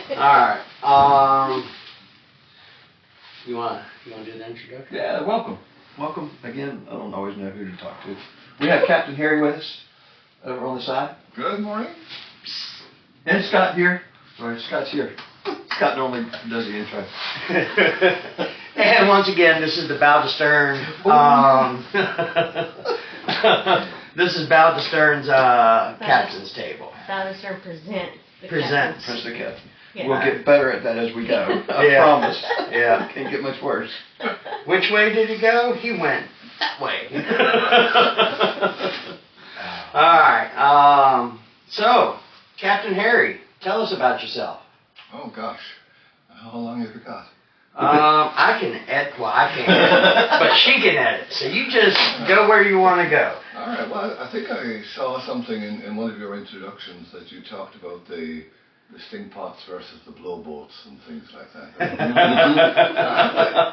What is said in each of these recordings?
Alright, you wanna do the introduction? Yeah, welcome. Welcome. Again, I don't always know who to talk to. We have Captain Harry with us over on the side. Good morning. And Scott here. Right, Scott's here. Scott normally does the intro. And once again, this is the bow to stern. This is bow to stern's captain's table. Bow to stern presents the Presents. Press the captain. Yeah. We'll get better at that as we go. I Yeah. promise. Yeah. Can't get much worse. Which way did he go? He went that way. Alright, so, Captain Harry, tell us about yourself. Oh gosh, how long have you got? I can edit, well I can't, but she can edit, so you just go where you want to go. Alright, well I think I saw something in one of your introductions that you talked about the stink pots versus the blowboats and things like that.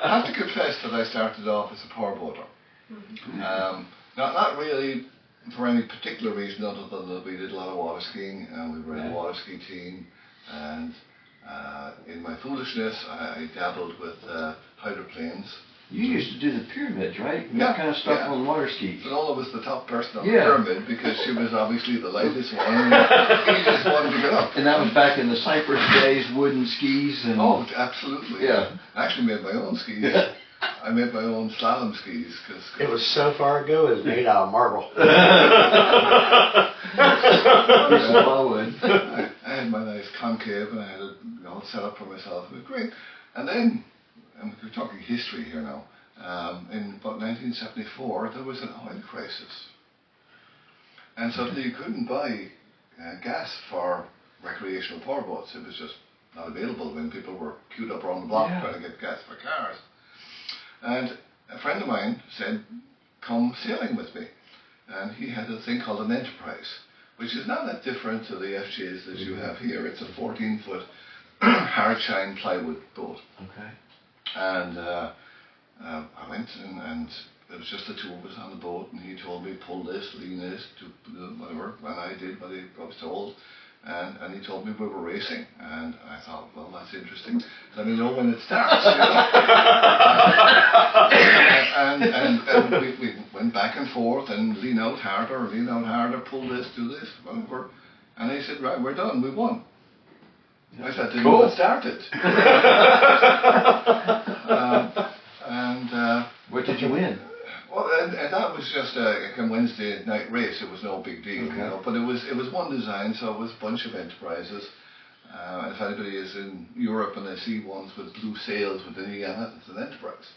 I have to confess that I started off as a powerboater. Not really for any particular reason other than that we did a lot of water skiing and we were in a water ski team, and in my foolishness I dabbled with hydroplanes. You used to do the pyramids, right? Yeah, That kind of stuff on water skis. Lola was the top person on the pyramid because she was obviously the lightest one and the easiest one to get up. And that was back in the Cypress days, wooden skis and... Oh, absolutely. Yeah. I actually made my own skis. I made my own slalom skis. It was so far ago, it was made out of marble. I had my nice concave and I had it all set up for myself. It was great. And then, and we're talking history here now, in about 1974 there was an oil crisis. And suddenly you couldn't buy gas for recreational powerboats. It was just not available when people were queued up around the block trying to get gas for cars. And a friend of mine said, come sailing with me. And he had a thing called an Enterprise, which is not that different to the FJs that you have here. It's a 14-foot hard shine plywood boat. Okay. And I went and it was just the two of us on the boat, and he told me pull this, lean this, do whatever, and I did what I was told. And he told me we were racing, and I thought, well, that's interesting. Let me know when it starts, you know. and we went back and forth and lean out harder, pull this, do this, whatever. And he said, right, we're done, we won. I said, didn't know it started. What did you win? Well, and that was just a Wednesday night race. It was no big deal, you know. But it was one design, so it was a bunch of enterprises. And if anybody is in Europe and they see ones with blue sails with an E on it, it's an enterprise.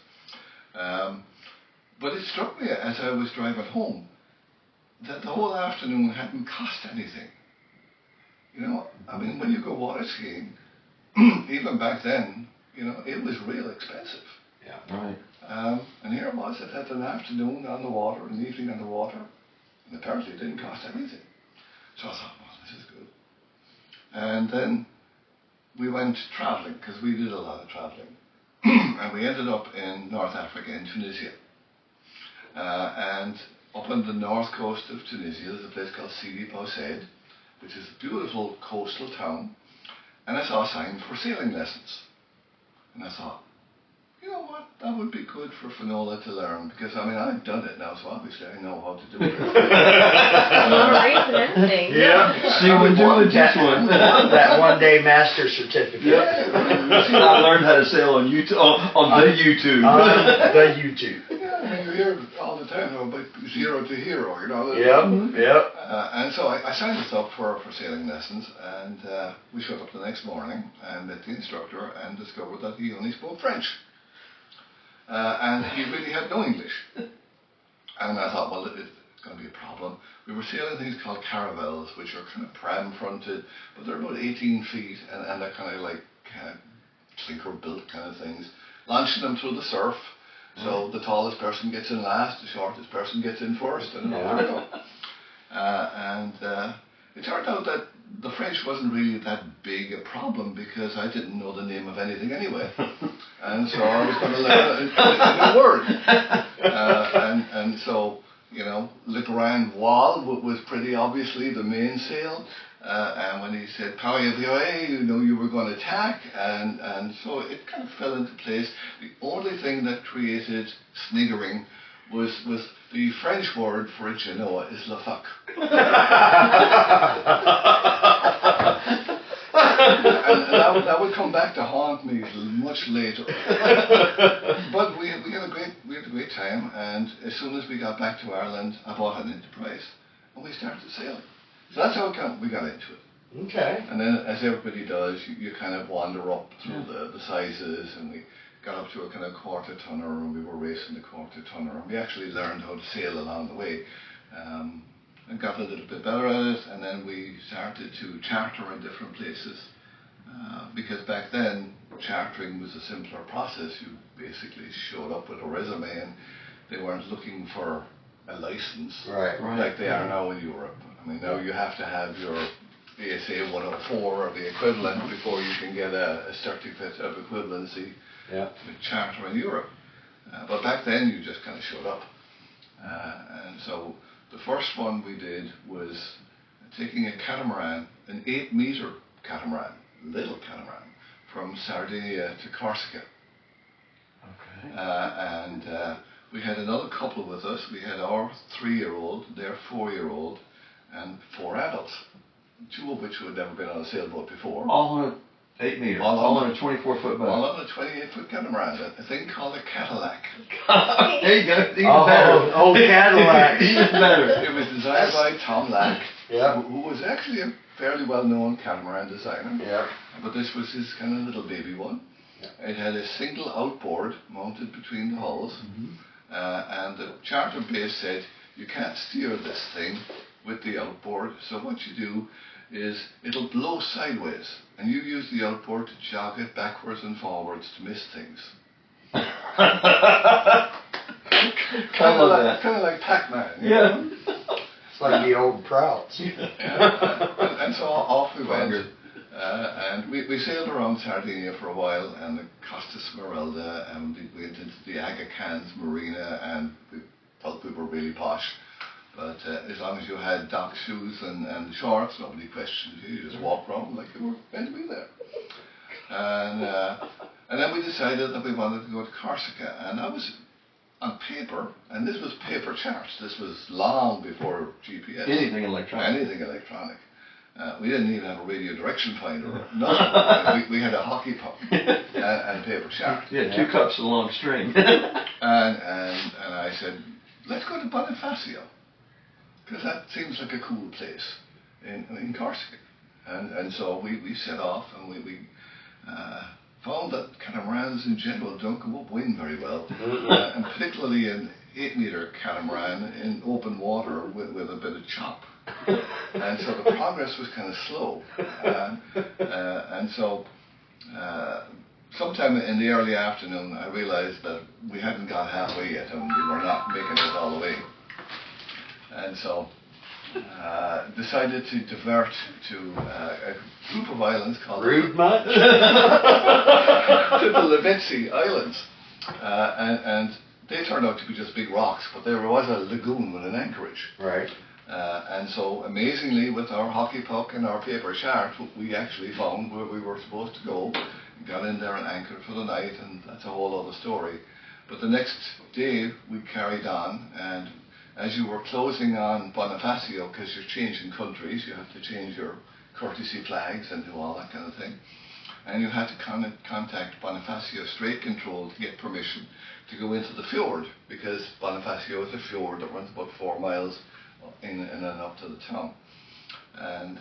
But it struck me as I was driving home that the whole afternoon hadn't cost anything. You know, I mean, when you go water skiing, even back then, you know, it was real expensive. Yeah, right. And here it was, it had an afternoon on the water, an evening on the water, and apparently it didn't cost anything. So I thought, well, this is good. And then we went travelling, because we did a lot of travelling. And we ended up in North Africa, in Tunisia. And up on the north coast of Tunisia, there's a place called Sidi Bou Said, which is a beautiful coastal town. And I saw a sign for sailing lessons. And I thought, you know what, that would be good for Finola to learn, because I mean, I've done it now, so obviously I know how to do it. See what we do with this one. That one-day master certificate. I learned how to sail on YouTube. On the YouTube. The YouTube. Yeah, I mean, you hear all the time about zero to hero, you know. Yep. And so I signed us up for sailing lessons, and we showed up the next morning and met the instructor and discovered that he only spoke French. And he really had no English. And I thought, well, it's going to be a problem. We were sailing things called caravels, which are kind of pram-fronted, but they're about 18 feet, and they're kind of like clinker-built kind of things. Launching them through the surf, so the tallest person gets in last, the shortest person gets in first, and off we go. It turned out that the French wasn't really that big a problem because I didn't know the name of anything anyway. And so I was going to learn a new word. And so you know, Le Grand Voile was pretty obviously the mainsail. And when he said "Paris Vieux," you know you were going to attack, and so it kind of fell into place. The only thing that created sniggering was the French word for a Genoa is "le fuck." and that would come back to haunt me much later. But we had a great time, and as soon as we got back to Ireland, I bought an Enterprise, and we started sailing. So that's how we got into it. Okay. And then, as everybody does, you kind of wander up through the sizes, and we got up to a kind of quarter tonner, and we were racing the quarter tonner, and we actually learned how to sail along the way, and got a little bit better at it. And then we started to charter in different places, because back then chartering was a simpler process. You basically showed up with a resume, and they weren't looking for a license like they are now in Europe. I mean, now you have to have your ASA 104 or the equivalent before you can get a certificate of equivalency with charter in Europe. But back then you just kind of showed up. And so the first one we did was taking a catamaran, an 8-meter catamaran, little catamaran, from Sardinia to Corsica. Okay. We had another couple with us. We had our 3-year-old, their 4-year-old, and 4 adults, 2 of which had never been on a sailboat before. All on 8 meters. All on a 24-foot boat. All on a 28-foot catamaran, a thing called a Cadillac. There you go. Even better. Oh, Cadillac. Even better. It was designed by Tom Lack, Yeah. who was actually a fairly well-known catamaran designer. Yeah. But this was his kind of little baby one. It had a single outboard mounted between the hulls. And the charter base said, you can't steer this thing with the outboard, so what you do is it'll blow sideways, and you use the outboard to jog it backwards and forwards to miss things. kind of like Pac-Man. Yeah. It's like the old Prouts. And so off we went. And we sailed around Sardinia for a while, and the Costa Smeralda, and we went into the Aga Khan's marina, and we felt we were really posh. But as long as you had dock shoes and shorts, nobody questioned you. You just walked around like you were meant to be there. And then we decided that we wanted to go to Corsica, and that was on paper, and this was paper charts. This was long before GPS. Anything electronic. Anything electronic. We didn't even have a radio direction finder. Nothing. we had a hockey puck and paper chart. Yeah, 2 cups of long string. and I said, let's go to Bonifacio, because that seems like a cool place in Corsica. And so we set off, and we found that catamarans in general don't go upwind very well, and particularly an 8-meter catamaran in open water with a bit of chop. And so the progress was kind of slow. And so sometime in the early afternoon, I realized that we hadn't got halfway yet, and we were not making it all the way. And so decided to divert to a group of islands called Rude much? to the Lavezzi Islands. And they turned out to be just big rocks, but there was a lagoon with an anchorage. Right. And so, amazingly, with our hockey puck and our paper chart, we actually found where we were supposed to go, got in there and anchored for the night, and that's a whole other story. But the next day, we carried on, and as you were closing on Bonifacio, because you're changing countries, you have to change your courtesy flags and do all that kind of thing. And you had to contact Bonifacio Strait Control to get permission to go into the fjord, because Bonifacio is a fjord that runs about 4 miles in and up to the town. And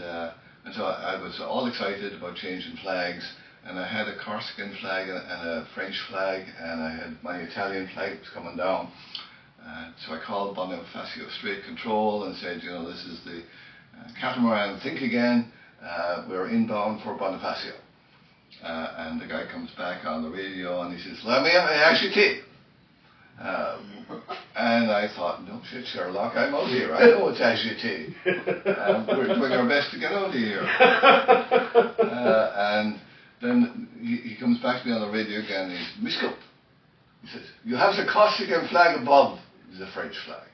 so I was all excited about changing flags, and I had a Corsican flag and a French flag, and I had my Italian flag was coming down. So I called Bonifacio Strait Control and said, you know, this is the catamaran Think Again, we're inbound for Bonifacio. And the guy comes back on the radio and he says, let me actually take. And I thought, no shit, Sherlock, I'm out here. I know it's actually we're doing our best to get out of here. And then he comes back to me on the radio again and he's, Misco, he says, you have the Corsican flag above the French flag.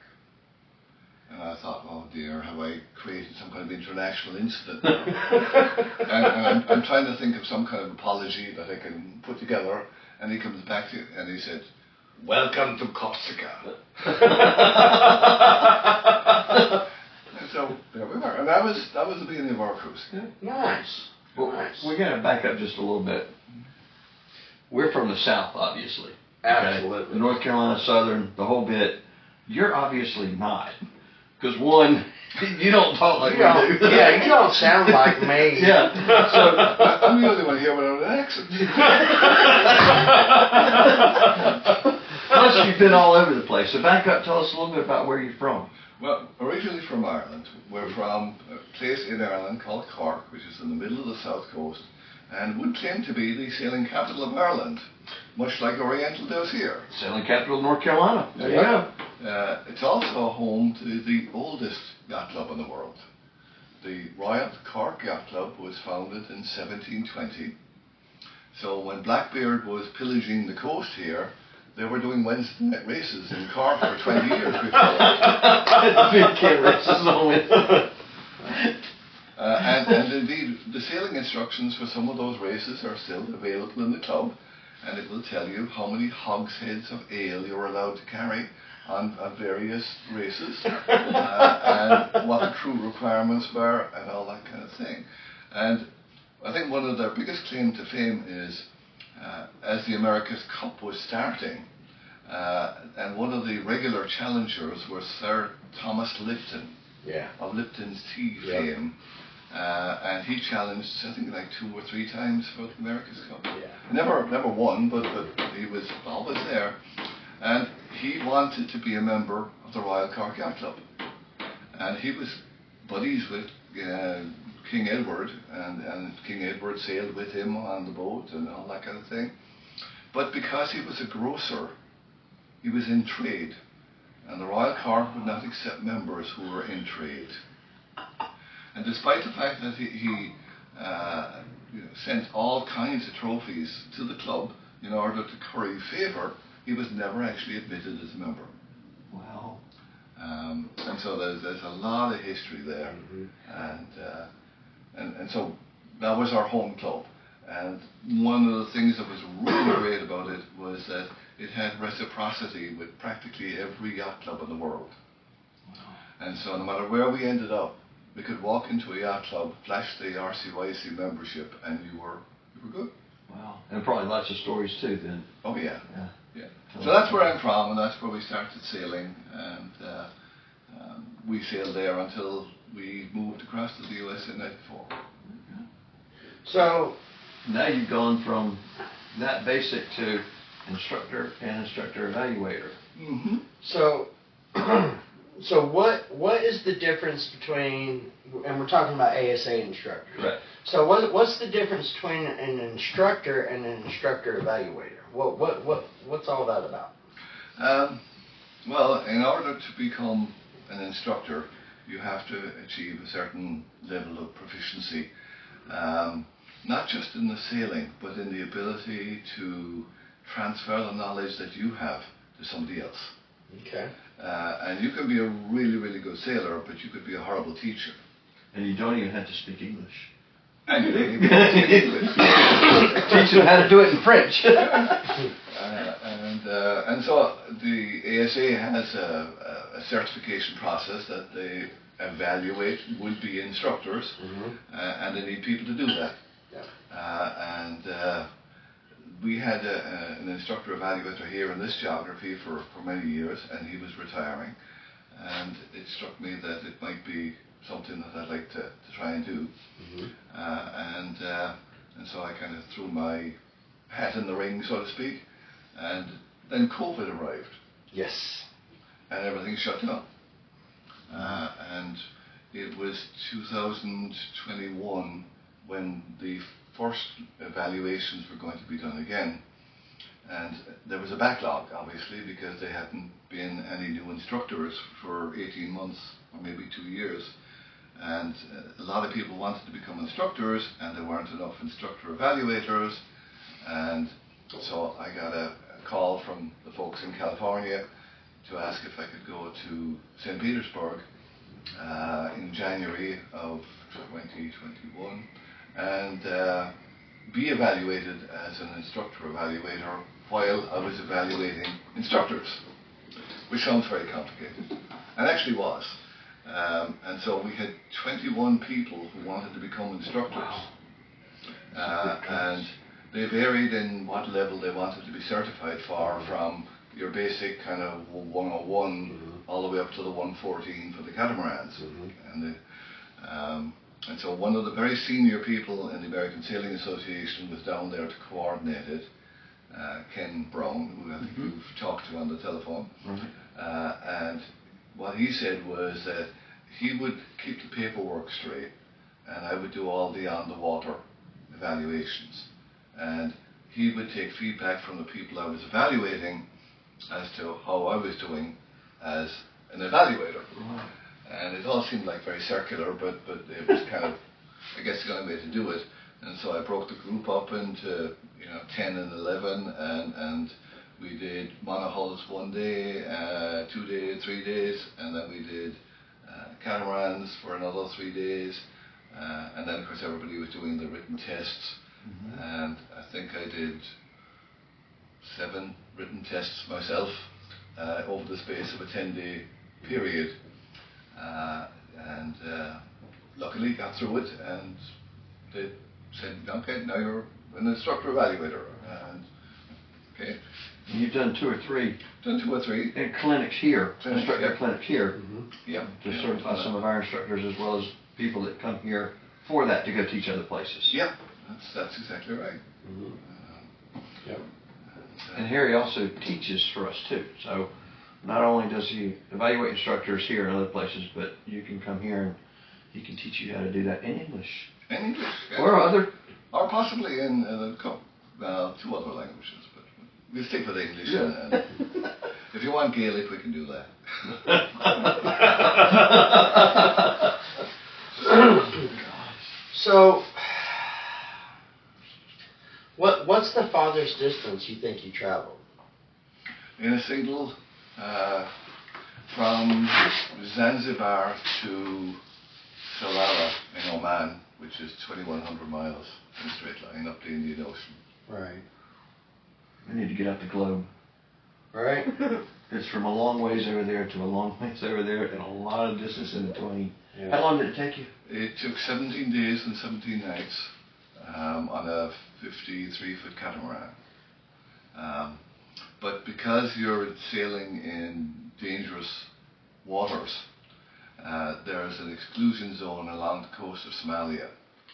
And I thought, oh dear, have I created some kind of international incident now? and I'm trying to think of some kind of apology that I can put together. And he comes back to and he said, "Welcome to Corsica." And so there we were. And that was the beginning of our cruise. Yeah. Nice. Well, Nice. we got to back up just a little bit. We're from the South, obviously. Absolutely. Okay? North Carolina, Southern, the whole bit. You're obviously not. Because one, you don't talk like we do. Yeah, you don't sound like me. Yeah. So I'm the only one here without an accent. plus you've been all over the place. So back up, tell us a little bit about where you're from. Well, originally from Ireland. We're from a place in Ireland called Cork, which is in the middle of the south coast, and would claim to be the sailing capital of Ireland, much like Oriental does here. Sailing capital of North Carolina. There you go. It's also home to the oldest yacht club in the world. The Royal Cork Yacht Club was founded in 1720. So when Blackbeard was pillaging the coast here, they were doing Wednesday night races in Cork for 20 years before that. Big kid races only. And indeed, the sailing instructions for some of those races are still available in the club, and it will tell you how many hogsheads of ale you're allowed to carry on various races, and what the crew requirements were, and all that kind of thing. And I think one of their biggest claim to fame is, as the America's Cup was starting, and one of the regular challengers was Sir Thomas Lipton, of Lipton's tea fame. And he challenged, I think, like 2 or 3 times for the America's Cup. Never won, but he was always there. And he wanted to be a member of the Royal Cork Yacht Club. And he was buddies with King Edward, and King Edward sailed with him on the boat and all that kind of thing. But because he was a grocer, he was in trade. And the Royal Cork would not accept members who were in trade. And despite the fact that he sent all kinds of trophies to the club in order to curry favour, he was never actually admitted as a member. Wow. And so there's a lot of history there. And so that was our home club. And one of the things that was really great about it was that it had reciprocity with practically every yacht club in the world. Wow. And so no matter where we ended up, we could walk into a yacht club, flash the RCYC membership, and you were good. Wow. And probably lots of stories too then. Oh yeah. Yeah. So that's where I'm from, and that's where we started sailing, and we sailed there until we moved across to the US in '94. So now you've gone from that basic to instructor and instructor evaluator. Mm-hmm. So what is the difference between, and we're talking about ASA instructors. Correct. So what's the difference between an instructor and an instructor evaluator? What's all that about? Well, in order to become an instructor, you have to achieve a certain level of proficiency, not just in the sailing, but in the ability to transfer the knowledge that you have to somebody else. Okay. And you can be a really, really good sailor, but you could be a horrible teacher. And you don't even have to speak English. And you don't even have to speak English. Teach them how to do it in French. And so the ASA has a certification process that they evaluate would-be instructors, and they need people to do that. We had an instructor evaluator here in this geography for many years, and he was retiring, and it struck me that it might be something that I'd like to try and do. And so I kind of threw my hat in the ring, so to speak, and then COVID arrived. Yes. And everything shut down. And it was 2021 when the first evaluations were going to be done again. And there was a backlog, obviously, because there hadn't been any new instructors for 18 months or maybe 2 years. And a lot of people wanted to become instructors, and there weren't enough instructor evaluators. And so I got a call from the folks in California to ask if I could go to St. Petersburg in January of 2021 and be evaluated as an instructor evaluator while I was evaluating instructors, which sounds very complicated, and actually was. And so we had 21 people who wanted to become instructors. And they varied in what level they wanted to be certified for, from your basic kind of 101 all the way up to the 114 for the catamarans. And so one of the very senior people in the American Sailing Association was down there to coordinate it, Ken Brown, who I think you've talked to on the telephone. And what he said was that he would keep the paperwork straight and I would do all the on-the-water evaluations. And he would take feedback from the people I was evaluating as to how I was doing as an evaluator. And it all seemed like very circular, but it was kind of, I guess, the only way to do it. And so I broke the group up into 10 and 11, and we did monohulls 1 day, 2 days, 3 days, and then we did catamarans for another 3 days, and then of course everybody was doing the written tests, and I think I did 7 written tests myself over the space of a 10-day period, and luckily got through it, and they said, okay, now you're an instructor evaluator. And okay. And you've done 2 or 3. Done 2 or 3. In clinics here, instructor clinics here. Yeah. To certify some of our instructors as well as people that come here for that to go teach other places. Yeah, that's exactly right. And Harry also teaches for us too. So not only does he evaluate instructors here and other places, but you can come here and he can teach you how to do that in English. In English, yeah. Or other. Or possibly in a couple, 2 other languages, but we'll stick with English. And if you want Gaelic, we can do that. So, what's the farthest distance you think you traveled? In a single, from Zanzibar to Salalah in Oman, which is 2,100 miles in a straight line up the Indian Ocean. Right. We need to get out the globe. Right. It's from a long ways over there to a long ways over there, and a lot of distance in between. Yeah. How long did it take you? It took 17 days and 17 nights on a 53-foot catamaran. But because you're sailing in dangerous waters, there's an exclusion zone along the coast of Somalia.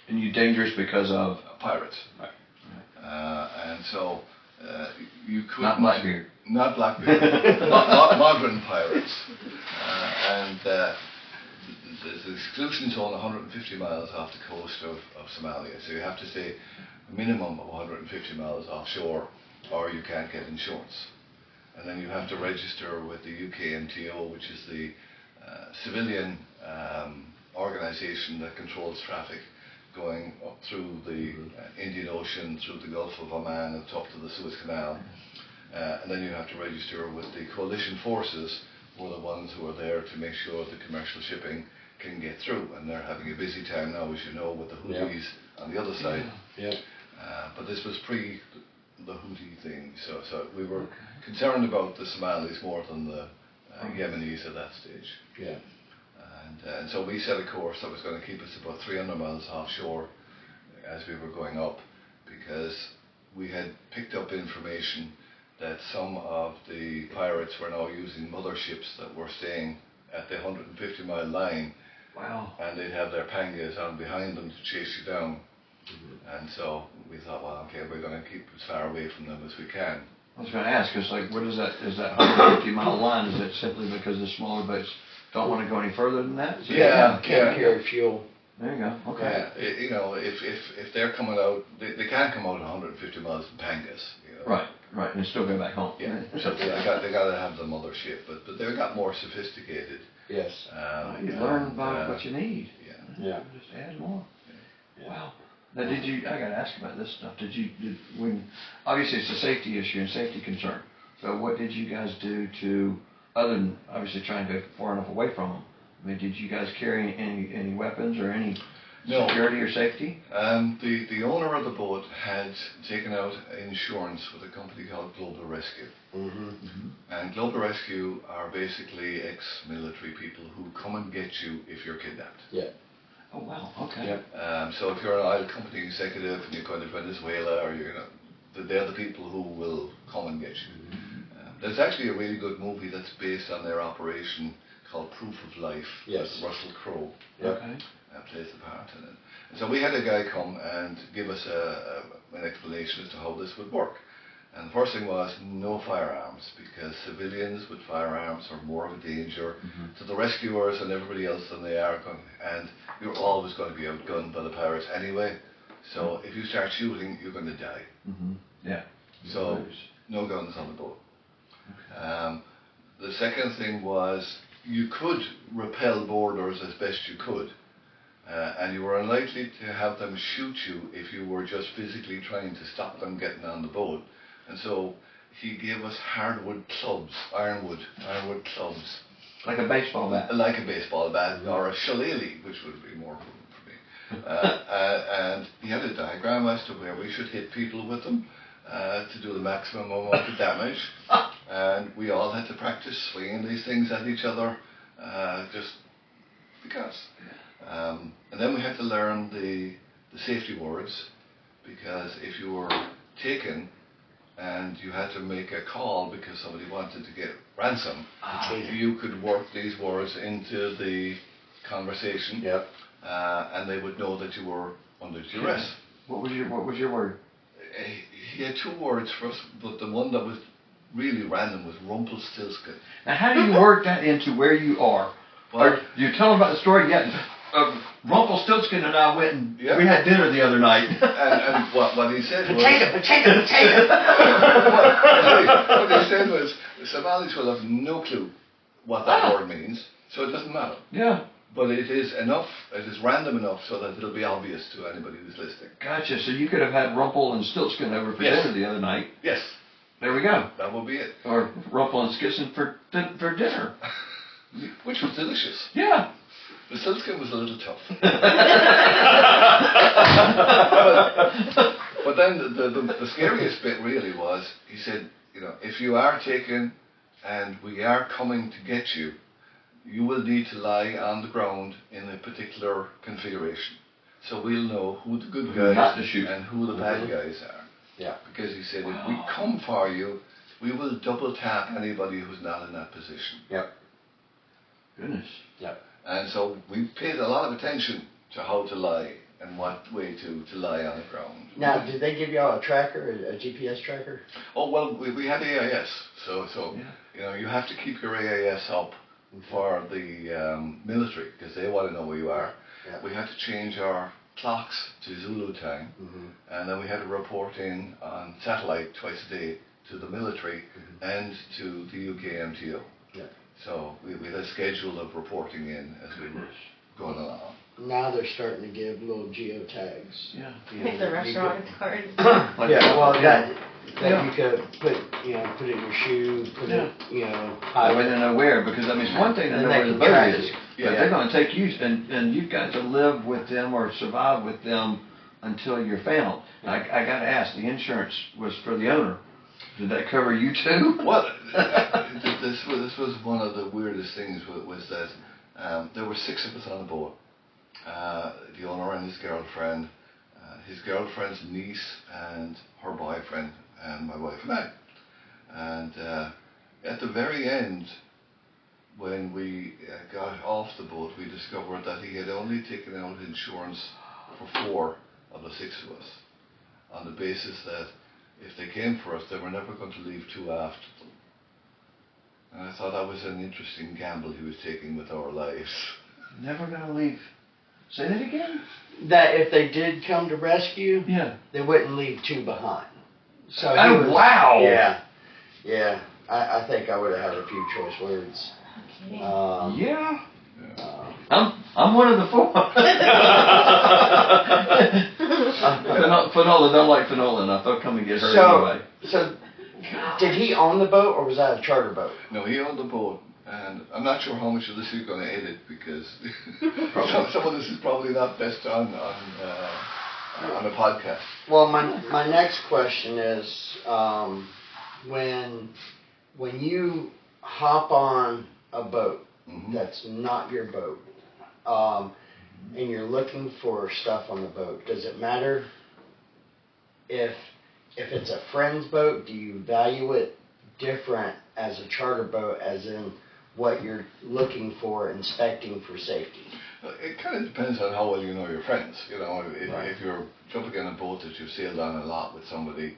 And you dangerous because of? Pirates. Right. And so you couldn't... Not Blackbeard. Not Blackbeard. not modern pirates. And there's an exclusion zone 150 miles off the coast of Somalia. So you have to stay a minimum of 150 miles offshore, or you can't get insurance. And then you have to register with the UKMTO, which is the civilian organisation that controls traffic going up through the Indian Ocean, through the Gulf of Oman, and up to the Suez Canal. And then you have to register with the coalition forces, who are the ones who are there to make sure the commercial shipping can get through. And they're having a busy time now, as you know, with the Houthis on the other side. But this was pre the Houthi thing, so we were concerned about the Somalis more than the Yemenis at that stage. And so we set a course that was going to keep us about 300 miles offshore as we were going up, because we had picked up information that some of the pirates were now using motherships that were staying at the 150-mile line. Wow. And they'd have their pangas on behind them to chase you down. And so we thought, well, okay, we're going to keep as far away from them as we can. I was going to ask, it's like, what is that 150-mile line? Is it simply because the smaller boats don't want to go any further than that? Can't carry fuel. There you go. Okay. If they're coming out, they can't come out 150 miles in pangas. Right, and still go back home. Yeah, so they got to have the mothership, but they got more sophisticated. Yes. You learn about what you need. Yeah. Just add more. Wow. Now, I got to ask about this stuff. Obviously it's a safety issue and safety concern. So what did you guys do to, other than obviously trying to go far enough away from them, I mean, did you guys carry any weapons or any No. security or safety? The owner of the boat had taken out insurance with a company called Global Rescue. And Global Rescue are basically ex-military people who come and get you if you're kidnapped. Yeah. Oh wow, okay. So if you're an oil company executive and you're going to Venezuela, or they're the people who will come and get you. There's actually a really good movie that's based on their operation called Proof of Life. Yes. Russell Crowe Okay. plays the part in it. And so we had a guy come and give us an explanation as to how this would work. And the first thing was no firearms, because civilians with firearms are more of a danger to the rescuers and everybody else than they are going. And you're always going to be outgunned by the pirates anyway. So if you start shooting, you're going to die. Yeah. So no guns on the boat. The second thing was you could repel boarders as best you could. And you were unlikely to have them shoot you if you were just physically trying to stop them getting on the boat. And so he gave us hardwood clubs, ironwood clubs. Like a baseball bat. Like a baseball bat, or a shillelagh, which would be more for me. And he had a diagram as to where we should hit people with them to do the maximum amount of damage. And we all had to practice swinging these things at each other, just because. And then we had to learn the safety words, because if you were taken and you had to make a call because somebody wanted to get ransom, you could work these words into the conversation, and they would know that you were under duress. What was your word? He had two words for us, but the one that was really random was Rumpelstiltskin. Now, how do you work that into where you are? Well, You tell them about the story. Rumpelstiltskin and I went and we had dinner the other night. and what he said was... Potato! What he said was, the Somalis will have no clue what that word means, so it doesn't matter. Yeah. But it is random enough so that it'll be obvious to anybody who's listening. Gotcha. So you could have had Rumpel and Stiltskin over for dinner the other night. Yes. There we go. That will be it. Or Rumpel and Skissen for dinner. Which was delicious. Yeah. The Stiltskin was a little tough. but then the scariest bit really was, he said, if you are taken and we are coming to get you, you will need to lie on the ground in a particular configuration. So we'll know who the good guys and who the bad guys are. Yeah. Because he said, if we come for you, we will double tap anybody who's not in that position. Yep. Goodness. Yep. And so we paid a lot of attention to how to lie and what way to lie on the ground. Now, did they give y'all a tracker, a GPS tracker? Oh, well, we had AIS. So you have to keep your AIS up for the military, because they want to know where you are. Yeah. We had to change our clocks to Zulu time, and then we had to report in on satellite twice a day to the military and to the UK MTO. Yeah. So we had a schedule of reporting in as we were going along. Now they're starting to give little geotags. Yeah. Like the restaurant cards. That you could put it in your shoe, put it, I wouldn't know where, because I mean, it's one thing to know where the boat is, but they're going to take you, and you've got to live with them or survive with them until you're found. I got to ask, the insurance was for the owner. Did that cover you too? Well, this was one of the weirdest things, was that there were 6 of us on the boat. The owner and his girlfriend's niece and her boyfriend, and my wife and I. And at the very end, when we got off the boat, we discovered that he had only taken out insurance for 4 of the 6 of us, on the basis that if they came for us, they were never going to leave 2 after them. And I thought that was an interesting gamble he was taking with our lives. Never going to leave. Say that again? That if they did come to rescue, they wouldn't leave 2 behind. So wow! Yeah. I think I would have had a few choice words. Okay. I'm one of the 4. Finola don't like Finola enough. They'll come and get her anyway. So, did he own the boat, or was that a charter boat? No, he owned the boat. And I'm not sure how much of this you're going to edit because some of this is probably not best on a podcast. Well, my next question is, when you hop on a boat that's not your boat, and you're looking for stuff on the boat, does it matter if it's a friend's boat? Do you value it different as a charter boat, as in what you're looking for, inspecting for safety? It kind of depends on how well you know your friends. You know, if you're jumping on a boat that you've sailed on a lot with somebody,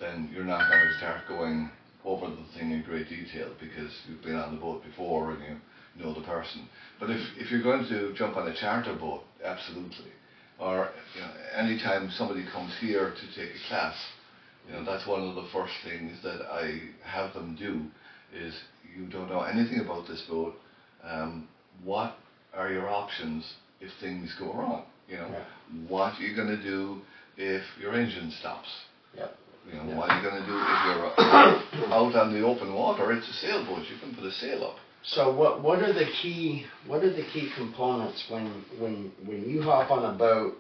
then you're not going to start going over the thing in great detail because you've been on the boat before and you know the person. But if you're going to jump on a charter boat, absolutely. Or anytime somebody comes here to take a class, that's one of the first things that I have them do is, you don't know anything about this boat. What are your options if things go wrong? What are you going to do if your engine stops? Yep. What are you going to do if you're out on the open water? It's a sailboat. You can put a sail up. So what are the key components when you hop on a boat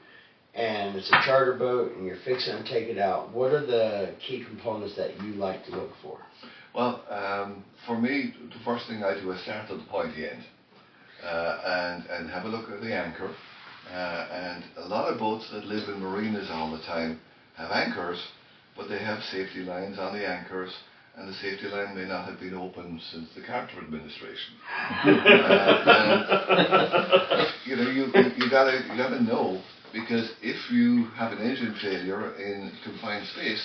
and it's a charter boat and you're fixing to take it out? What are the key components that you like to look for? Well, for me, the first thing I do is start at the pointy end and have a look at the anchor. And a lot of boats that live in marinas all the time have anchors, but they have safety lines on the anchors, and the safety line may not have been open since the Carter administration. You gotta know, because if you have an engine failure in confined space,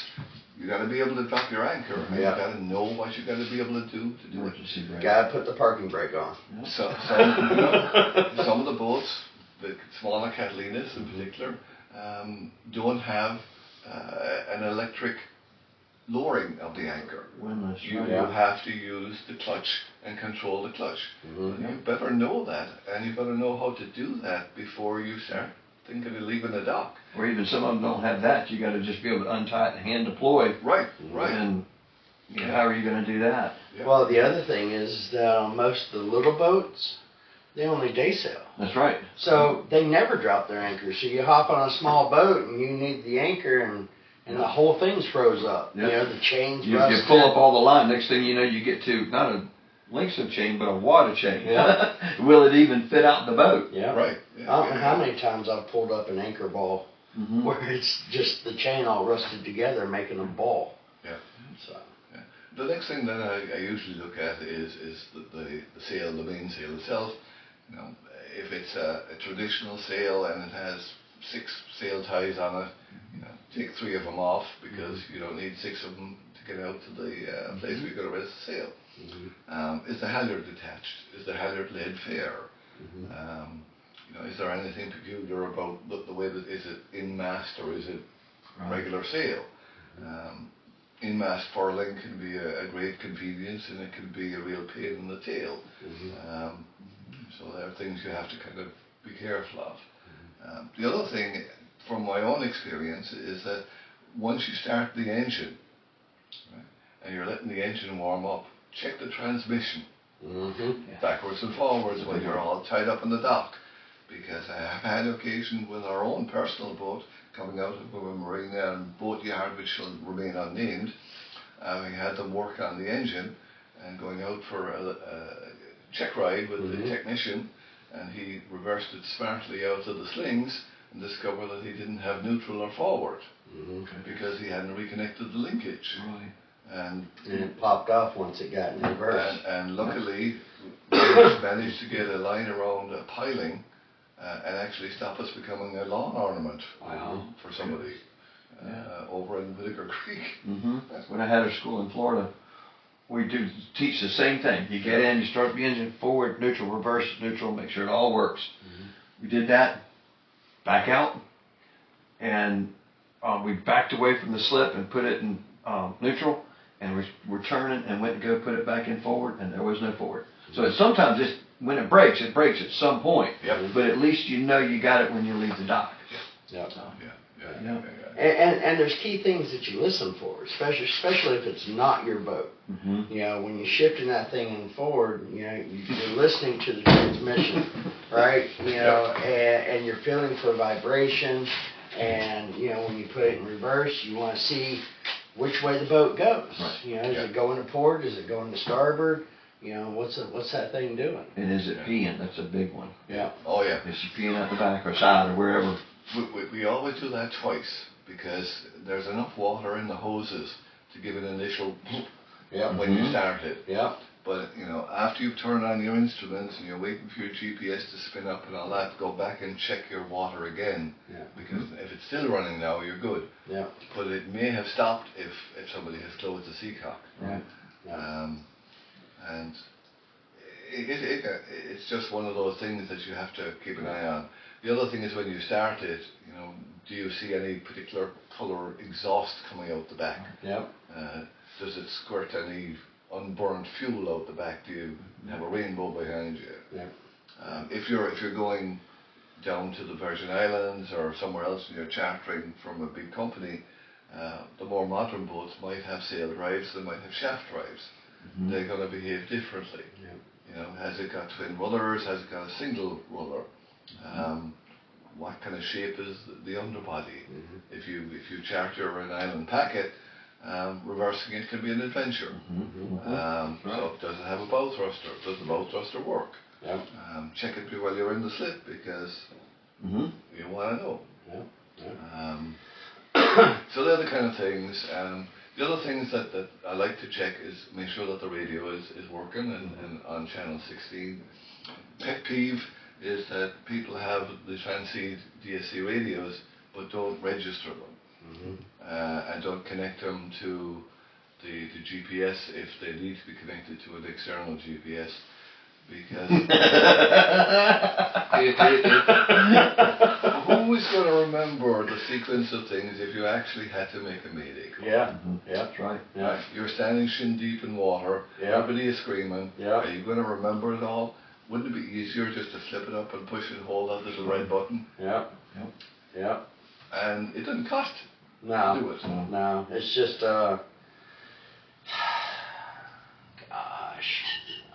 you got to be able to drop your anchor, and you got to know what you got to be able to do it. Got to put the parking brake on. So some of the boats, the smaller Catalinas in particular, don't have an electric lowering of the anchor. You have to use the clutch and control the clutch. You better know that, and you better know how to do that before you start thinking of leaving the dock. Or even some of them don't have that. You got to just be able to untie it and hand deploy. Right. And how are you going to do that? Yeah. Well, the other thing is that on most of the little boats, they only day sail. That's right. So they never drop their anchor. So you hop on a small boat and you need the anchor, and the whole thing's froze up. Yep. The chain's You rusted. pull up all the line. Next thing you know, you get to not a length of chain, but a water chain. Yeah. Will it even fit out the boat? Yeah. Right. I don't know how many times I've pulled up an anchor ball where it's just the chain all rusted together, making a ball. Yeah. So. Yeah. The next thing that I usually look at is the sail, the main sail itself. If it's a traditional sail and it has 6 sail ties on it, take 3 of them off, because you don't need 6 of them to get out to the place where you're going to rest the sail. Is the halyard detached? Is the halyard laid fair? Is there anything peculiar about the way that, is it in mast or is it regular sail? In mast furling can be a great convenience, and it can be a real pain in the tail. So there are things you have to kind of be careful of. The other thing, from my own experience, is that once you start the engine, and you're letting the engine warm up, check the transmission backwards and forwards when you're all tied up in the dock. Because I have had occasion with our own personal boat coming out of a marina and boat yard, which shall remain unnamed. We had them work on the engine and going out for a check ride with the technician, and he reversed it smartly out of the slings and discovered that he didn't have neutral or forward because he hadn't reconnected the linkage. And it popped off once it got in reverse. And luckily, we managed to get a line around a piling and actually stop us becoming a lawn ornament for somebody over in Whitaker Creek. When I had our school in Florida, we do teach the same thing. You get in, you start the engine forward, neutral, reverse, neutral, make sure it all works. We did that, back out, and we backed away from the slip and put it in neutral, and we're turning and went to go put it back in forward, and there was no forward. So it's sometimes when it breaks at some point. But at least you know you got it when you leave the dock. Yeah. And there's key things that you listen for, especially if it's not your boat. Mm-hmm. You know, when you're shifting that thing in forward, you know, you're listening to the transmission, right? You know, and you're feeling for vibration. And, you know, when you put it in reverse, you want to see which way the boat goes. Right. You know, is it going to port? Is it going to starboard? You know, what's that thing doing? And is it peeing? That's a big one. Yeah. Oh yeah. Is she peeing out the back or side or wherever? We always do that twice because there's enough water in the hoses to give an initial when you start it. Yeah. But, you know, after you've turned on your instruments and you're waiting for your GPS to spin up and all that, go back and check your water again. Yeah. Because if it's still running now, you're good. Yeah. But it may have stopped if somebody has closed the seacock. Right. Yeah. And it's just one of those things that you have to keep an eye on. The other thing is when you start it, you know, do you see any particular colour exhaust coming out the back? Yep. Does it squirt any unburned fuel out the back? Do you have a rainbow behind you? Yep. If you're going down to the Virgin Islands or somewhere else and you're chartering from a big company, the more modern boats might have sail drives, they might have shaft drives. Mm-hmm. They're going to behave differently. Yep. You know, has it got twin rudders? Has it got a single rudder? What kind of shape is the underbody? Mm-hmm. If you charter an island packet, reversing it can be an adventure. Mm-hmm. So does it have a bow thruster? Does the bow thruster work? Yep. Check it while you're in the slip because you want to know. Yep. Yep. So they're the kind of things. The other things that I like to check is make sure that the radio is working and on channel 16. Pet peeve is that people have the fancy DSC radios but don't register them and don't connect them to the GPS if they need to be connected to an external GPS. Because who's going to remember the sequence of things if you actually had to make a mayday call? Yeah. Yeah. That's right. Yeah. You're standing shin deep in water, Yeah. everybody is screaming. Yeah. Are you going to remember it all? Wouldn't it be easier just to flip it up and push and hold that little red button? Yeah. Yep. Yeah. And it doesn't cost No. to do it. No. It's just gosh,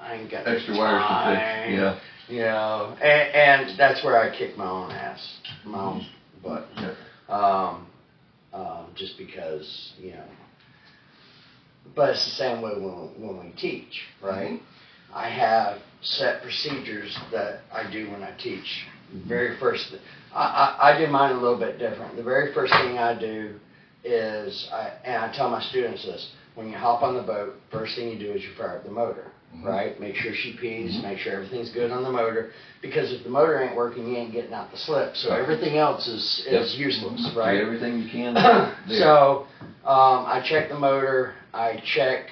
I ain't got Extra the wires to time. fix. Yeah. You know, and that's where I kick my own ass, my own butt. Just because, you know. But it's the same way when we teach, right? I have set procedures that I do when I teach. Very first, I do mine a little bit different. The very first thing I do is, I tell my students this: when you hop on the boat, first thing you do is you fire up the motor. Right? Make sure she pees, make sure everything's good on the motor, because if the motor ain't working, you ain't getting out the slip. So everything else is useless, right? Do everything you can. So I check the motor, I check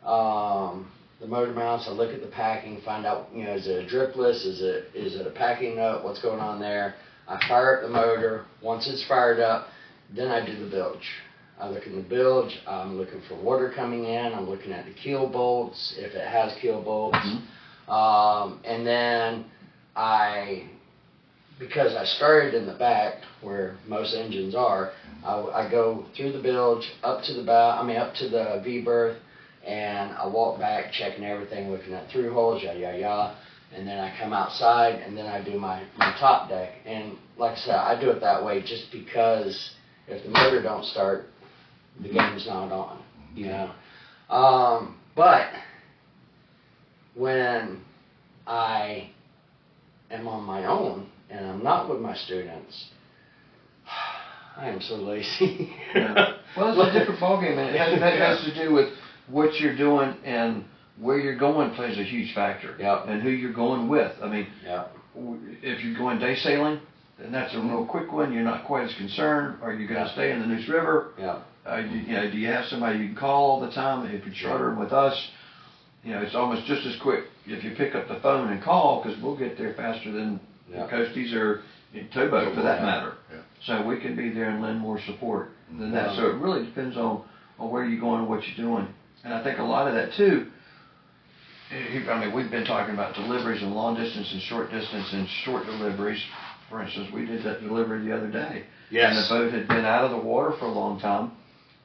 the motor mounts, I look at the packing, find out, you know, is it a dripless, is it a packing nut, what's going on there. I fire up the motor. Once it's fired up, then I do the bilge. I look in the bilge, I'm looking for water coming in, I'm looking at the keel bolts, if it has keel bolts. And then because I started in the back, where most engines are, I go through the bilge, up to the V berth, and I walk back, checking everything, looking at through holes, yada, yada, yada. And then I come outside, and then I do my top deck. And like I said, I do it that way just because if the motor don't start, the game's not on, you know. But when I am on my own and I'm not with my students, I am so lazy. Well, it's a different ballgame, man. It has to do with what you're doing, and where you're going plays a huge factor. Yep. And who you're going with. I mean, Yep. if you're going day sailing, then that's a real quick one. You're not quite as concerned. Are you going to stay in the Neuse River? Yeah. Do you have somebody you can call all the time? If you're chartering with us, you know, it's almost just as quick if you pick up the phone and call, because we'll get there faster than the coasties or towboat for that matter. Yeah. So we can be there and lend more support than that. So it really depends on where you're going and what you're doing. And I think a lot of that too, I mean, we've been talking about deliveries and long distance and short distance and short deliveries. for instance, we did that delivery the other day. Yes. And the boat had been out of the water for a long time.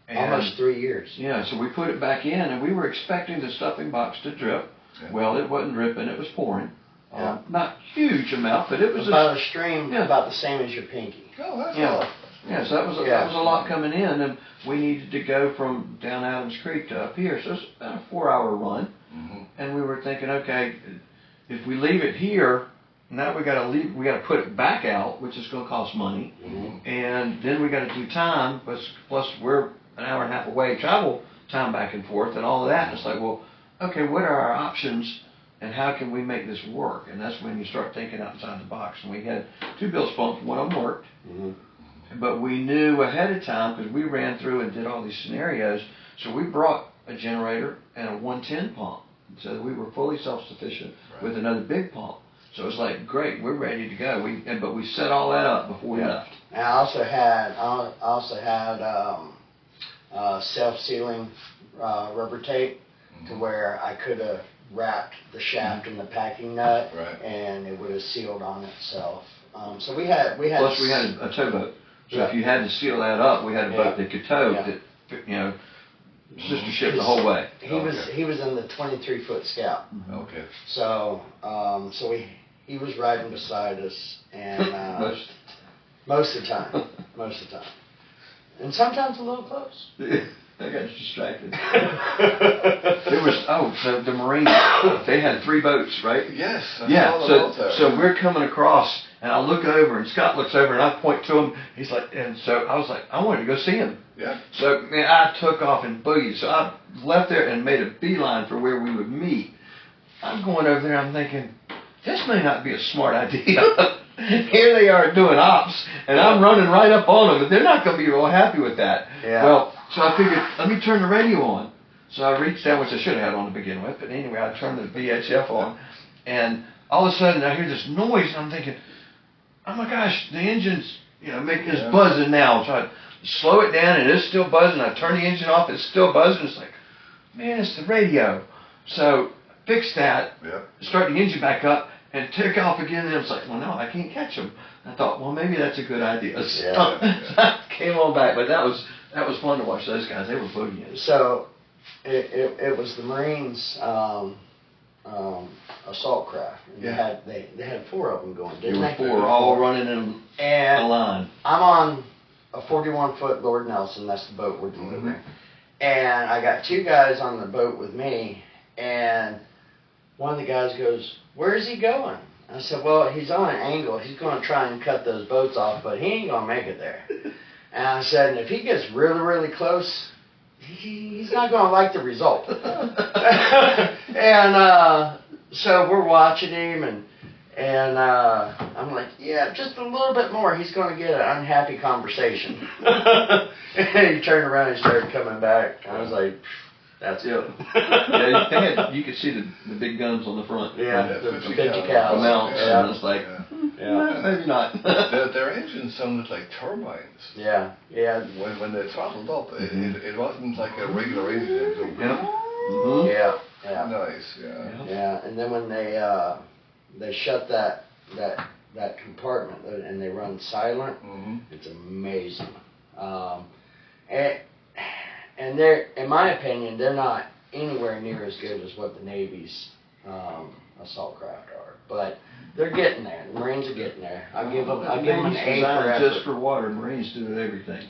And almost 3 years. Yeah, so we put it back in, and we were expecting the stuffing box to drip. Yeah. Well, it wasn't dripping, it was pouring. Yeah. Not huge amount, but it was about a stream, about the same as your pinky. Oh, that's yeah. all. Yeah, so that was a lot coming in, and we needed to go from down Adams Creek to up here, so it's about a 4-hour run. Mm-hmm. And we were thinking, okay, if we leave it here, now we got to put it back out, which is going to cost money, and then we got to do time. Plus we're an hour and a half away, travel time back and forth, and all of that. And it's like, well, okay, what are our options, and how can we make this work? And that's when you start thinking outside the box. And we had 2 bilge pumps, one of them worked, but we knew ahead of time because we ran through and did all these scenarios. So we brought a generator and a 110 pump, so that we were fully self-sufficient with another big pump. So it's like, great, we're ready to go. But we set all that up before we left. And I also had self-sealing rubber tape to where I could have wrapped the shaft in the packing nut, and it would have sealed on itself. So we had. Plus we had a towboat. So if you had to seal that up, we had a boat that could tow that, sister ship the whole way. He was in the 23-foot Scout. Okay. So he was riding beside us, and most of the time, and sometimes a little close. I got distracted. There was the Marines. They had 3 boats, right? Yes. So we're coming across, and I look over, and Scott looks over, and I point to him. He's like, and so I was like, I wanted to go see him. Yeah. So man, I took off and boogied. So I left there and made a beeline for where we would meet. I'm going over there. I'm thinking, this may not be a smart idea. Here they are doing ops, and I'm running right up on them, but they're not going to be real happy with that. Yeah. Well, so I figured, let me turn the radio on. So I reached down, which I should have had on to begin with, but anyway, I turned the VHF on, and all of a sudden I hear this noise, and I'm thinking, oh my gosh, the engine's making this buzzing now. So I slow it down, and it's still buzzing. I turn the engine off, it's still buzzing. It's like, man, it's the radio. So fix that, start the engine back up, and take off again. And I was like, well, no, I can't catch them. I thought, well, maybe that's a good idea. So I came on back, but that was fun to watch those guys. They were boogieing. So it was the Marines assault craft. And they had 4 of them going, didn't they? 4 all running in a line. I'm on a 41-foot Lord Nelson. That's the boat we're delivering. And I got 2 guys on the boat with me, and one of the guys goes, "Where's he going?" I said, "Well, he's on an angle. He's going to try and cut those boats off, but he ain't going to make it there." And I said, "And if he gets really, really close, he's not going to like the result." And so we're watching him, and I'm like, "Yeah, just a little bit more. He's going to get an unhappy conversation." And he turned around and started coming back. I was like, that's it. You could see the big guns on the front. The 50 The cows. mounts, and it's like, maybe not. Their engines sounded like turbines. Yeah. When they throttled up, it wasn't like a regular engine. Yeah. Nice. Yeah, and then when they shut that compartment and they run silent, it's amazing. And they're, in my opinion, they're not anywhere near as good as what the Navy's assault craft are. But they're getting there. The Marines are getting there. I give them an A for effort. Just for water. Marines do everything.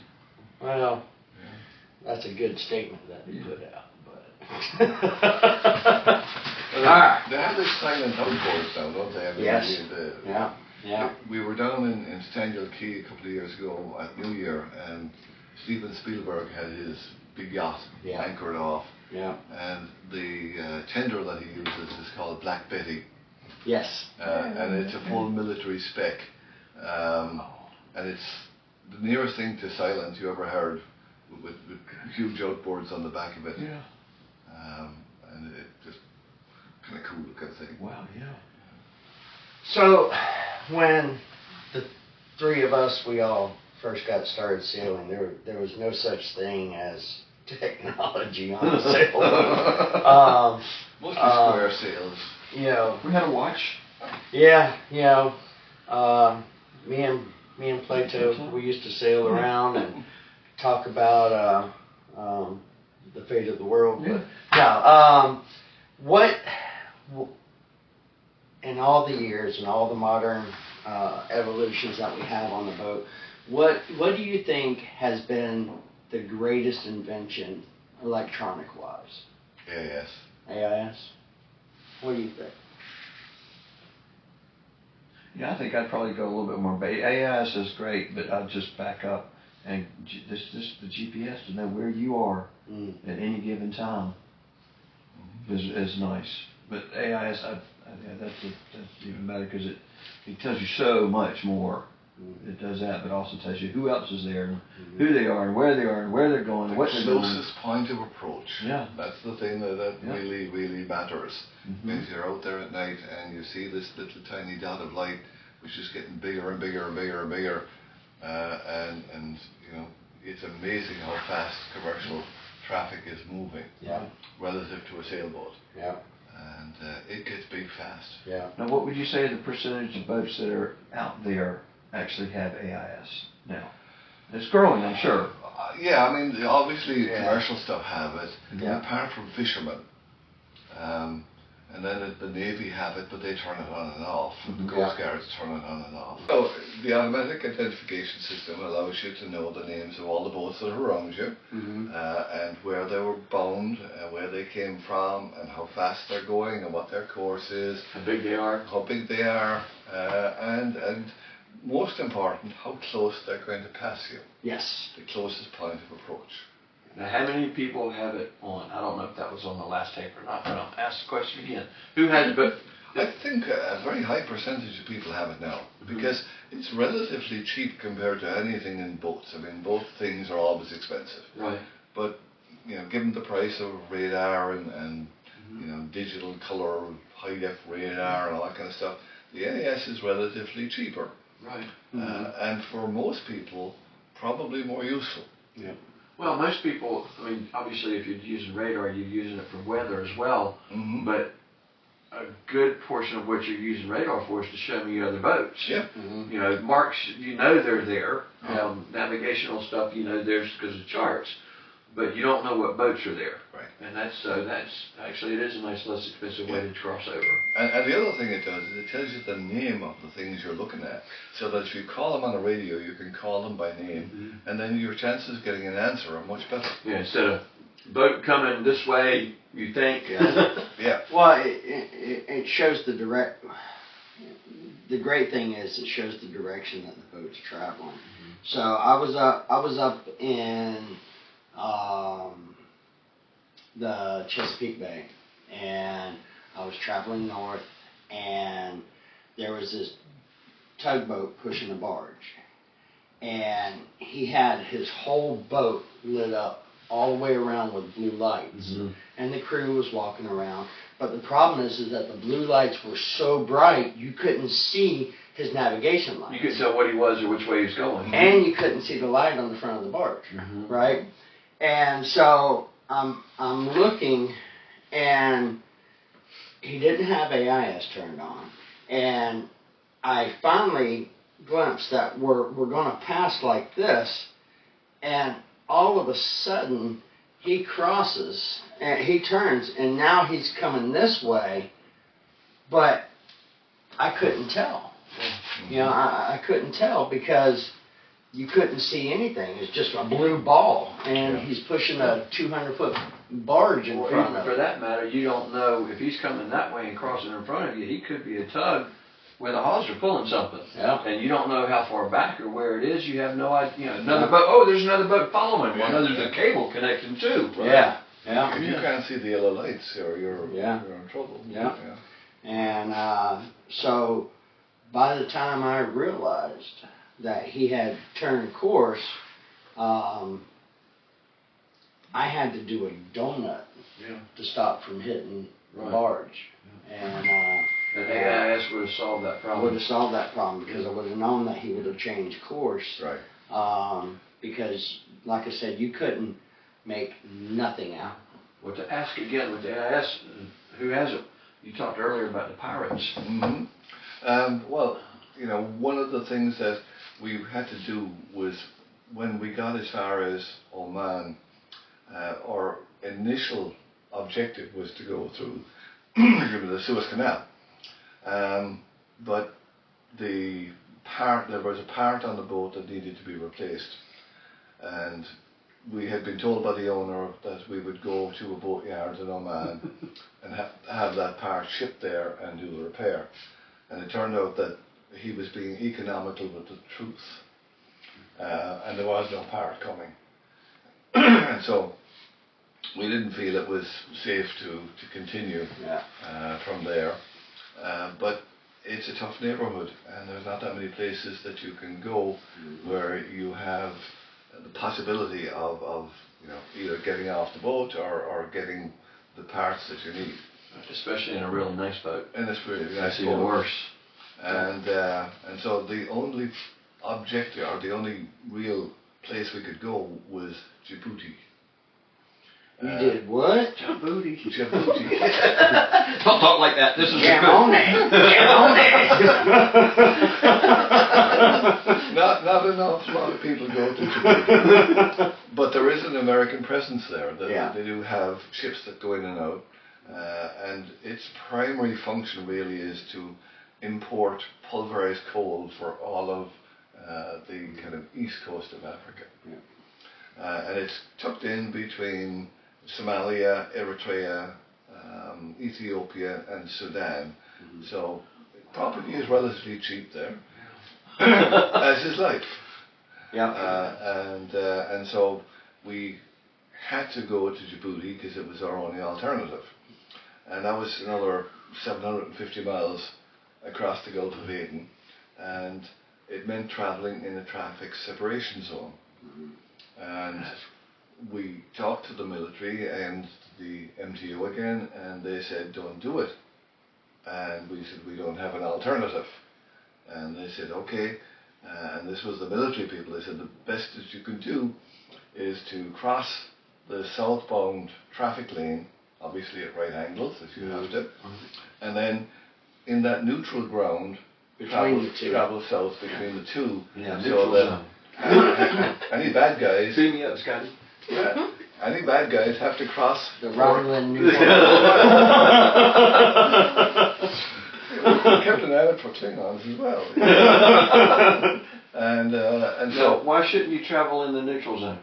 Well, that's a good statement that you put out. They have this silent outboards now, don't they? Yes. Yeah. We were down in Staniel Key a couple of years ago at New Year, and Steven Spielberg had his big yacht anchored off. Yeah. And the tender that he uses is called Black Betty. Yes. And it's a full military spec. And it's the nearest thing to silent you ever heard, with huge outboards on the back of it. Yeah. And it just kind of cool kind of thing. Wow, yeah. So when the 3 of us, we all first got started sailing, there was no such thing as technology on the sailboat. Mostly square sails. We had a watch. Yeah, me and Plato, we used to sail around and talk about the fate of the world. Yeah. But no, what in all the years and all the modern evolutions that we have on the boat, what do you think has been the greatest invention, electronic-wise? AIS. AIS? What do you think? Yeah, I think I'd probably go a little bit more. But AIS is great, but I'll just back up and the GPS to know where you are at any given time is nice. But AIS, yeah, that's even better because it tells you so much more. It does that, but also tells you who else is there, and who they are, and where they are, and where they're going, and what they're doing. The closest point of approach. Yeah. That's the thing that really, really matters. If you're out there at night and you see this little tiny dot of light, which is getting bigger and bigger and bigger and bigger, and you know, it's amazing how fast commercial traffic is moving relative to a sailboat. Yeah. And it gets big fast. Yeah. Now, what would you say the percentage of boats that are out there actually have AIS now? It's growing, I'm sure. Yeah, I mean, obviously commercial stuff have it, apart from fishermen. And then the Navy have it, but they turn it on and off. The Coast Guards turn it on and off. So the automatic identification system allows you to know the names of all the boats that are around you, and where they were bound, and where they came from, and how fast they're going, and what their course is. How big they are. And most important, how close they're going to pass you. Yes. The closest point of approach. Now, how many people have it on? I don't know if that was on the last tape or not, but I'll ask the question again. Who has it? But I think a very high percentage of people have it now because it's relatively cheap compared to anything in boats. I mean, both things are always expensive. Right. But you know, given the price of radar and you know, digital color, high def radar and all that kind of stuff, the AIS is relatively cheaper. Right. And for most people, probably more useful. Yeah. Well, most people, I mean, obviously if you're using radar, you're using it for weather as well, but a good portion of what you're using radar for is to show me other boats. Yeah. You know, marks, you know they're there. Navigational stuff, you know there's because of charts, but you don't know what boats are there. Right. And that's actually, it is a nice, less expensive way to cross over. And the other thing it does is it tells you the name of the things you're looking at, so that if you call them on a radio, you can call them by name, and then your chances of getting an answer are much better. Yeah, instead of boat coming this way, you think. Yeah. Well, it shows the direct. The great thing is it shows the direction that the boat's traveling. So I was up in the Chesapeake Bay, and I was traveling north, and there was this tugboat pushing a barge, and he had his whole boat lit up all the way around with blue lights, and the crew was walking around. But the problem is that the blue lights were so bright you couldn't see his navigation lights. You couldn't tell what he was or which way he was going. And you couldn't see the light on the front of the barge, right? And so I'm looking, and he didn't have AIS turned on. And I finally glimpsed that we're going to pass like this, and all of a sudden he crosses, and he turns, and now he's coming this way, but I couldn't tell. You know, I couldn't tell because you couldn't see anything. It's just a blue ball, and he's pushing a 200-foot barge in front of him. For that matter, you don't know if he's coming that way and crossing in front of you. He could be a tug where the hawser pulling something, and you don't know how far back or where it is. You have no idea. You know, another boat. Oh, there's another boat following. Well, no, there's a cable connecting too. Right? If you can't see the yellow lights, you're in trouble. And so by the time I realized that he had turned course, I had to do a donut to stop from hitting the barge. And AIS would have solved that problem. Would have solved that problem because I would have known that he would have changed course. Right. Because, like I said, you couldn't make nothing out. Well, to ask again with the AIS, who has it? You talked earlier about the pirates. Well, you know, one of the things that we had to do was when we got as far as Oman, our initial objective was to go through the Suez Canal. But there was a part on the boat that needed to be replaced, and we had been told by the owner that we would go to a boatyard in Oman and have that part shipped there and do the repair. And it turned out that he was being economical with the truth, and there was no part coming. And so we didn't feel it was safe to continue from there. But it's a tough neighbourhood, and there's not that many places that you can go where you have the possibility of you know, either getting off the boat or getting the parts that you need. Especially in a real nice boat. And it's really nice. That's even worse. And so the only objective, or the only real place we could go was Djibouti. You did what? Djibouti. Djibouti. Don't talk like that. This is Get on it. Get on it. Not an awful lot of people go to Djibouti. But there is an American presence there. They do have ships that go in and out. And its primary function really is to import pulverized coal for all of the kind of east coast of Africa. And it's tucked in between Somalia, Eritrea, Ethiopia and Sudan. So property is relatively cheap there, as is life. And so we had to go to Djibouti because it was our only alternative. And that was another 750 miles across the Gulf of Aden, and it meant travelling in a traffic separation zone. And we talked to the military and the MTO again, and they said, don't do it. And we said, we don't have an alternative. And they said, okay. And this was the military people. They said, the best that you can do is to cross the southbound traffic lane, obviously at right angles, if you have to, and then in that neutral ground, travel south between the two, so that any bad guys, see me up, Scotty. Any bad guys have to cross the Romulan New Captain Adam for Klingons as well. And so why shouldn't you travel in the neutral zone?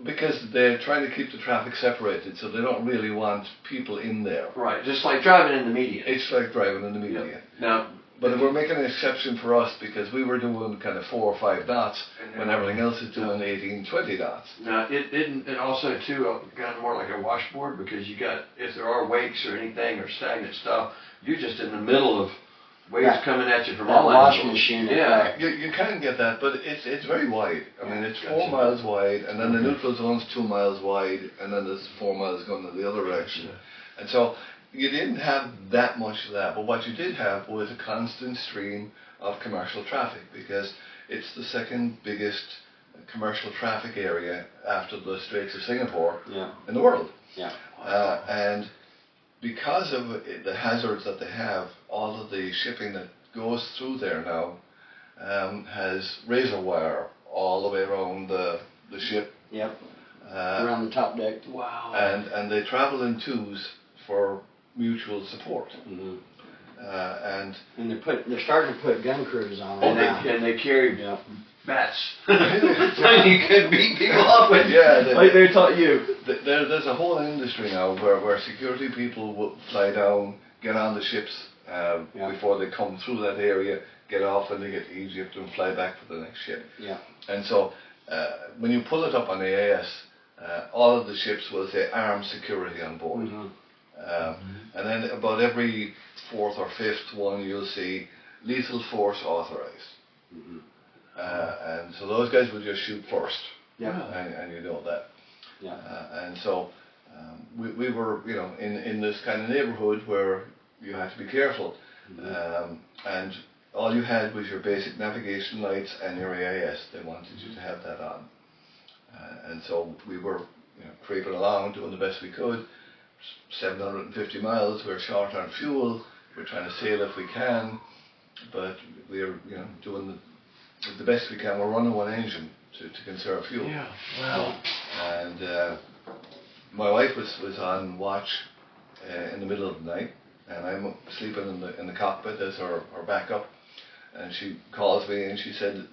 Because they're trying to keep the traffic separated, so they don't really want people in there. Right, just like driving in the median. It's like driving in the median. Yep. Now, but we're making an exception for us because we were doing kind of 4 or 5 knots when everything else is doing 18, 20 knots. Now, it also too got more like a washboard, because you got, if there are wakes or anything or stagnant stuff, you're just in the middle of waves coming at you from all washing angles. machine. Yeah, you can get that, but it's very wide. I mean, it's 4 miles wide, and then the neutral zone's 2 miles wide, and then there's 4 miles going in the other direction. And so you didn't have that much of that, but what you did have was a constant stream of commercial traffic, because it's the second biggest commercial traffic area after the Straits of Singapore in the world. And because of the hazards that they have, all of the shipping that goes through there now has razor wire all the way around the ship. Around the top deck. Wow. And they travel in twos for mutual support. And they're starting to put gun crews on. And they carry bats. You can beat people up with. like they taught you. There's a whole industry now where security people will fly down, get on the ships before they come through that area, get off, and they get to Egypt and fly back for the next ship. And so when you pull it up on AIS, all of the ships will say armed security on board. And then about every 4th or 5th one you'll see lethal force authorized. And so those guys will just shoot first. And you know that. And so we were, you know, in this kind of neighborhood where you had to be careful. And all you had was your basic navigation lights and your AIS. They wanted you to have that on. And so we were, you know, creeping along, doing the best we could. 750 miles, we're short on fuel, we're trying to sail if we can, but we're doing the best we can. We're running one engine to conserve fuel. Yeah. Wow. And my wife was on watch in the middle of the night, and I'm sleeping in the cockpit as her backup, and she calls me and she said,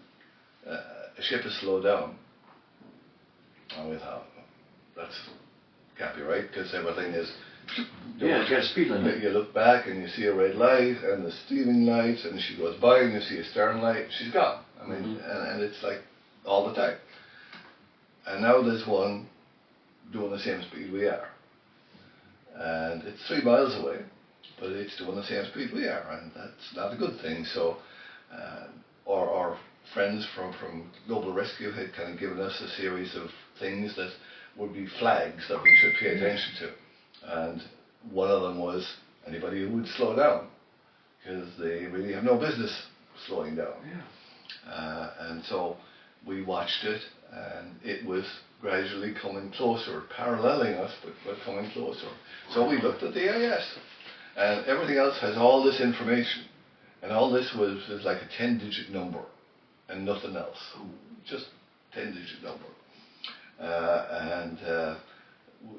a ship has slowed down. And we thought, that's can't be right, because everything is... Yeah, it's got a speed limit. You look back and you see a red light and the steering lights, and she goes by and you see a stern light, she's gone. I mean, and it's like all the time. And now there's one doing the same speed we are. And it's 3 miles away, but it's doing the same speed we are, and that's not a good thing. So our friends from Global Rescue had kind of given us a series of things that would be flags that we should pay attention to. And one of them was anybody who would slow down, because they really have no business slowing down. Yeah. And so we watched it, and it was gradually coming closer, paralleling us, but coming closer. So we looked at the AIS, and everything else has all this information, and all this was like a 10-digit number, and nothing else, just 10-digit number. And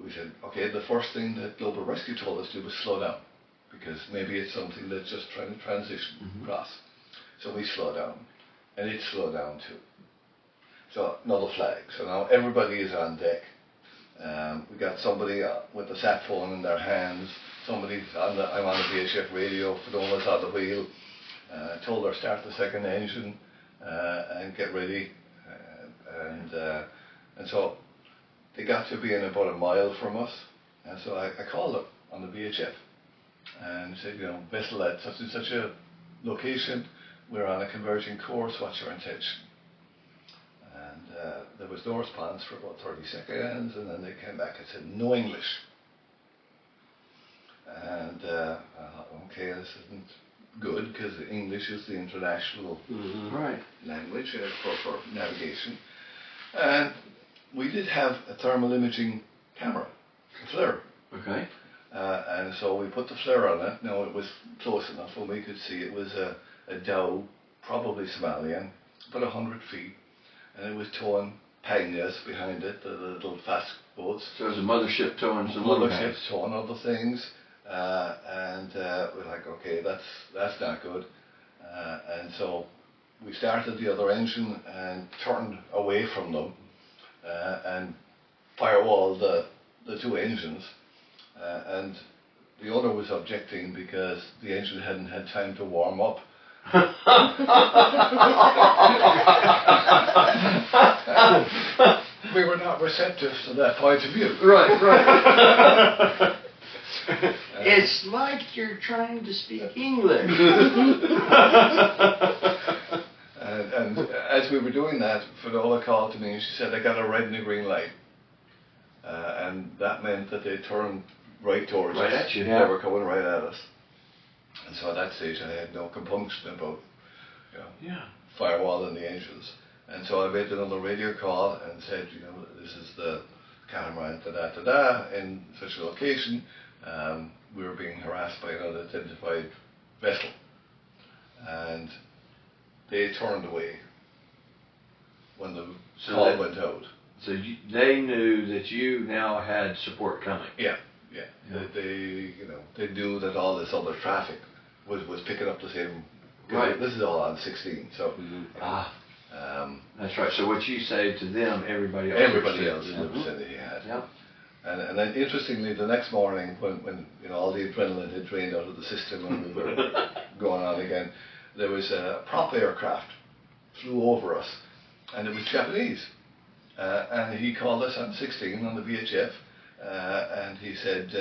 we said, okay, the first thing that Global Rescue told us to do was slow down, because maybe it's something that's just trying to transition across. So we slow down, and it slowed down too. So another flag. So now everybody is on deck. We got somebody with the sat phone in their hands. Somebody's I'm on the VHF radio. Fidona's on the wheel. Told her start the second engine and get ready. And so they got to be in about a mile from us. And so I called them on the VHF and said, vessel at such and such a location. We're on a converging course. What's your intention? And there was no response for about 30 seconds, and then they came back and said, no English. And I thought, okay, this isn't good, because English is the international language for navigation. And we did have a thermal imaging camera, a flare. Okay. And so we put the flare on it. Now it was close enough when we could see it was a dhow, probably Somalian, about 100 feet. And it was towing pangas behind it, the little fast boats. So it was a mothership towing some motherships towing other things, and we're like, okay, that's not good. And so we started the other engine and turned away from them and firewalled the 2 engines. And the owner was objecting because the engine hadn't had time to warm up. We were not receptive to that point of view. Right. It's like you're trying to speak English. And as we were doing that, Finola called to me and she said, I got a red and a green light. And that meant that they turned right towards us. Right at you. They were coming right at us. And so at that stage I had no compunction about firewalling the engines. And so I made another radio call and said, this is the catamaran da-da-da-da in such a location. We were being harassed by an unidentified vessel. And they turned away when the call went out. So they knew that you now had support coming. Yeah. They knew that all this other traffic was picking up the same. Right. This is all on 16. So. That's right. So what you say to them, everybody else in the vicinity had. Yeah. And then interestingly, the next morning, when all the adrenaline had drained out of the system and we were going on again, there was a prop aircraft flew over us, and it was Japanese. And he called us on 16 on the VHF, and he said,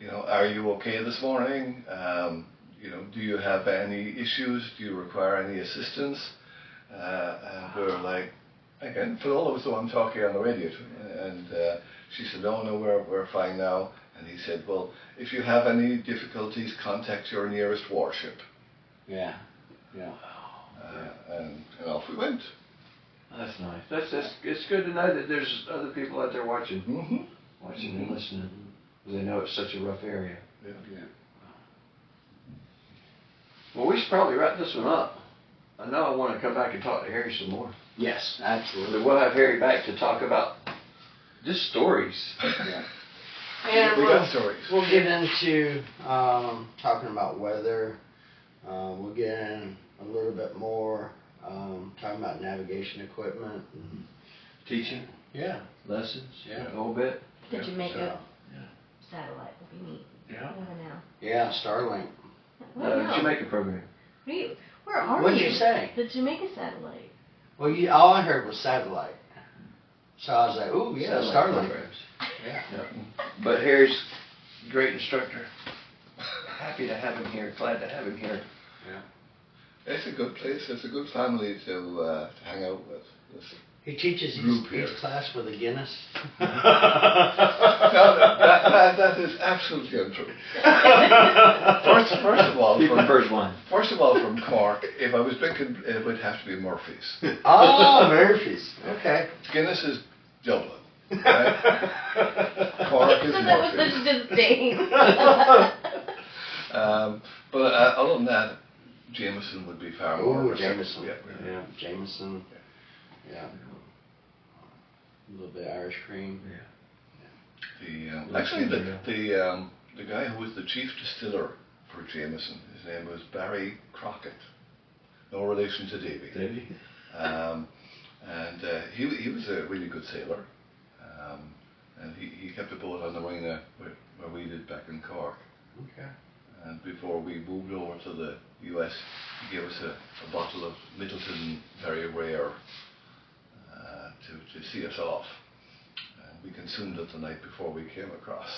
are you okay this morning? Do you have any issues? Do you require any assistance? And we were like, again, Finola was the one talking on the radio to me, and she said, no, we're fine now. And he said, well, if you have any difficulties, contact your nearest warship. Yeah. And off we went. That's nice. It's good to know that there's other people out there watching, and listening. They know it's such a rough area. Yeah. Well, we should probably wrap this one up. I know I want to come back and talk to Harry some more. Yes, absolutely. We'll have Harry back to talk about just stories. Yeah. And We got stories. We'll get into talking about weather. We'll get in a little bit more talking about navigation equipment. And, Teaching, yeah. lessons, Yeah. a little bit. The Jamaica Yeah. satellite would be neat. Yeah. Never know. Yeah, Starlink. Jamaica program. Where are What'd you? you say? The Jamaica satellite. Well, all I heard was satellite. So I was like, ooh, yeah, Satellite Starlink. programs. Yeah. But Harry's a great instructor. Happy to have him here. Glad to have him here. It's a good place. It's a good family to hang out with. He teaches Group here. each class with a Guinness. No, that is absolutely untrue. First of all, Keep the first one. First of all, from Cork, if I was drinking, it would have to be Murphy's. Oh, Murphy's. Okay. Guinness is Dublin. Right? Cork is So that was Murphy's. such a disdain. But other than that, Jameson would be far more. Ooh, receptive. Jameson. Yeah. Yeah, Jameson. Yeah. A little bit of Irish cream. Actually, the guy who was the chief distiller for Jameson, his name was Barry Crockett. No relation to Davy. And he was a really good sailor. And he kept a boat on the marina where we did back in Cork. Okay. And before we moved over to the US, he gave us a bottle of Middleton Very Rare to see us off. And we consumed it the night before we came across.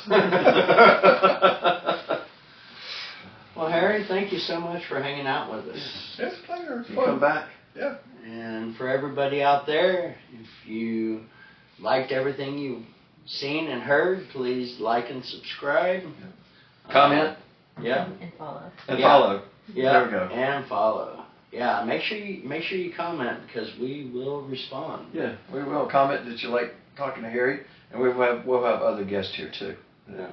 Well, Harry, thank you so much for hanging out with us. It's a pleasure. It's You fun. come back. Yeah. And for everybody out there, if you liked everything you've seen and heard, please like and subscribe. Comment. Yeah. And follow. And Yeah. follow. Yeah. There we go. And follow. Yeah, make sure you comment because we will respond. Yeah, we will comment that you like talking to Harry, and we'll have other guests here too. Yeah.